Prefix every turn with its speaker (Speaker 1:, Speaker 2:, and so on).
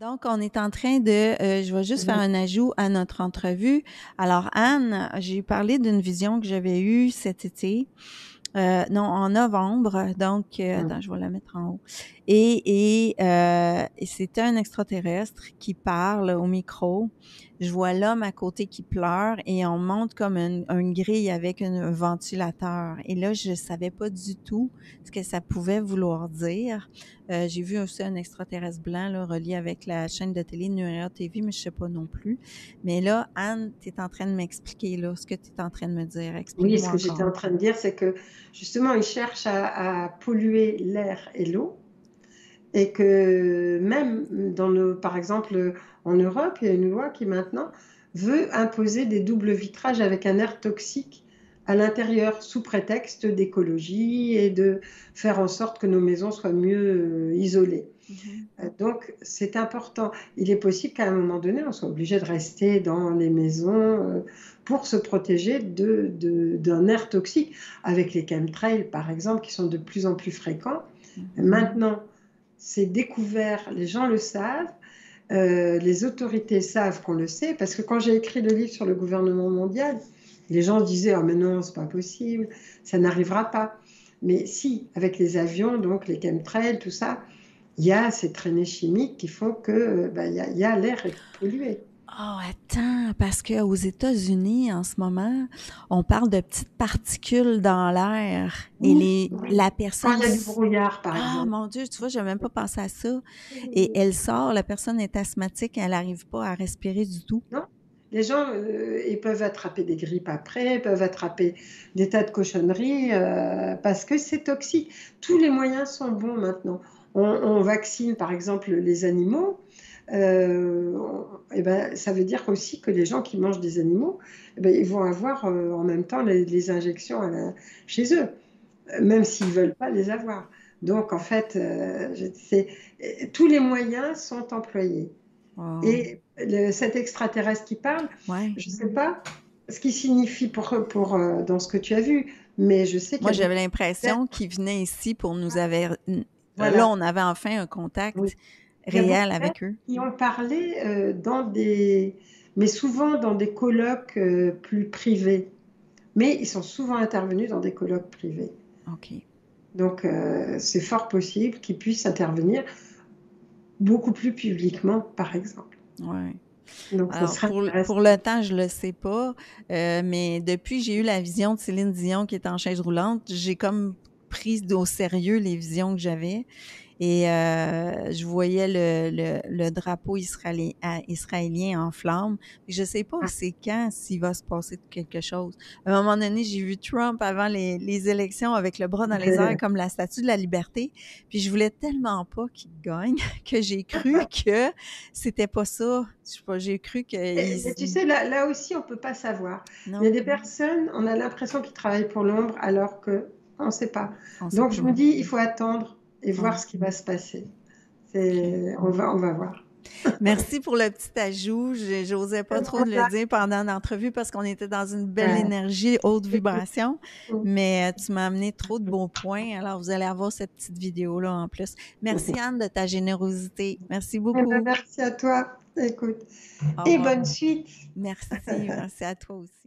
Speaker 1: Donc, on est en train de, je vais juste faire
Speaker 2: Oui.
Speaker 1: un ajout à notre entrevue. Alors, Anne, j'ai parlé d'une vision que j'avais eue cet été, non, en novembre. Donc,
Speaker 2: Mm.
Speaker 1: attends, je vais la mettre en haut. Et c'était un extraterrestre qui parle au micro. Je vois l'homme à côté qui pleure et on monte comme une grille avec un ventilateur. Et là, je savais pas du tout ce que ça pouvait vouloir dire. J'ai vu aussi un extraterrestre blanc là, relié avec la chaîne de télé Nuria TV, mais je sais pas non plus. Mais là, Anne, tu es en train de m'expliquer là ce que tu es en train de me dire.
Speaker 2: Oui, ce
Speaker 1: Explique-moi
Speaker 2: que j'étais
Speaker 1: encore.
Speaker 2: en train de dire, c'est que justement, ils cherchent à polluer l'air et l'eau, et que même par exemple, en Europe, il y a une loi qui maintenant veut imposer des doubles vitrages avec un air toxique à l'intérieur, sous prétexte d'écologie et de faire en sorte que nos maisons soient mieux isolées.
Speaker 1: Mhm.
Speaker 2: Donc, c'est important. Il est possible qu'à un moment donné, on soit obligé de rester dans les maisons pour se protéger d'un air toxique, avec les chemtrails, par exemple, qui sont de plus en plus fréquents.
Speaker 1: Mhm.
Speaker 2: Maintenant, c'est découvert, les gens le savent, les autorités savent qu'on le sait, parce que quand j'ai écrit le livre sur le gouvernement mondial, les gens disaient, oh mais non, c'est pas possible, ça n'arrivera pas. Mais si, avec les avions, donc les chemtrails, tout ça, il y a ces traînées chimiques qui font que il y a l'air est pollué.
Speaker 1: Oh, attends, parce que aux États-Unis, en ce moment, on parle de petites particules dans l'air et
Speaker 2: Oui, oui.
Speaker 1: la
Speaker 2: Quand
Speaker 1: personne,
Speaker 2: il y a du brouillard, par
Speaker 1: ah,
Speaker 2: exemple.
Speaker 1: mon Dieu, tu vois, j'ai même pas pensé à ça. Et elle sort, la personne est asthmatique, elle n'arrive pas à respirer du tout.
Speaker 2: Non? Les gens, ils peuvent attraper des grippes après, ils peuvent attraper des tas de cochonneries parce que c'est toxique. Tous les moyens sont bons maintenant. On vaccine, par exemple, les animaux. Et ben, ça veut dire aussi que les gens qui mangent des animaux, eh ben, ils vont avoir en même temps les injections chez eux, même s'ils ne veulent pas les avoir. Donc, en fait, tous les moyens sont employés.
Speaker 1: Wow.
Speaker 2: Et cet extraterrestre qui parle,
Speaker 1: Ouais.
Speaker 2: je ne sais pas ce qu'il signifie dans ce que tu as vu, mais je sais qu'il
Speaker 1: Moi,
Speaker 2: y a
Speaker 1: j'avais
Speaker 2: beaucoup
Speaker 1: l'impression
Speaker 2: d'êtres.
Speaker 1: qu'ils venaient ici pour nous aver... Là,
Speaker 2: Voilà,
Speaker 1: on avait enfin un
Speaker 2: oui.
Speaker 1: contact
Speaker 2: Il y a beaucoup
Speaker 1: réel
Speaker 2: d'êtres
Speaker 1: avec eux.
Speaker 2: qui ont parlé mais souvent dans des colloques plus privés. Mais ils sont souvent intervenus dans des colloques privés.
Speaker 1: OK.
Speaker 2: Donc, c'est fort possible qu'ils puissent intervenir beaucoup plus publiquement, par exemple.
Speaker 1: Ouais.
Speaker 2: Donc, ça
Speaker 1: Alors,
Speaker 2: serait intéressant.
Speaker 1: pour le temps, je le sais pas, mais depuis que j'ai eu la vision de Céline Dion qui est en chaise roulante, j'ai comme pris au sérieux les visions que j'avais. Et je voyais le drapeau israélien en flammes. Je sais pas
Speaker 2: Ah,
Speaker 1: c'est quand, s'il va se passer quelque chose. À un moment donné, j'ai vu Trump avant les élections avec le bras dans les airs comme la statue de la liberté. Puis je voulais tellement pas qu'il gagne que j'ai cru que c'était pas ça. Je sais pas, j'ai cru que
Speaker 2: mais tu sais, là aussi, on ne peut pas savoir. Il y a
Speaker 1: non,
Speaker 2: des personnes, on a l'impression qu'ils travaillent pour l'ombre alors qu'on ne sait pas.
Speaker 1: on sait
Speaker 2: Donc,
Speaker 1: pas.
Speaker 2: je me dis, il faut attendre et voir
Speaker 1: Ouais,
Speaker 2: ce qui va se passer.
Speaker 1: OK.
Speaker 2: On va voir.
Speaker 1: Merci pour le petit ajout. J'osais pas trop le dire pendant l'entrevue parce qu'on était dans une belle
Speaker 2: Ouais.
Speaker 1: énergie, haute vibration, mais tu m'as amené trop de beaux points. Alors, vous allez avoir cette petite vidéo-là en plus. Merci Anne de ta générosité. Merci
Speaker 2: Eh ben,
Speaker 1: beaucoup.
Speaker 2: merci à toi. Écoute.
Speaker 1: Au
Speaker 2: Et
Speaker 1: revoir.
Speaker 2: bonne suite.
Speaker 1: Merci. Merci à toi aussi.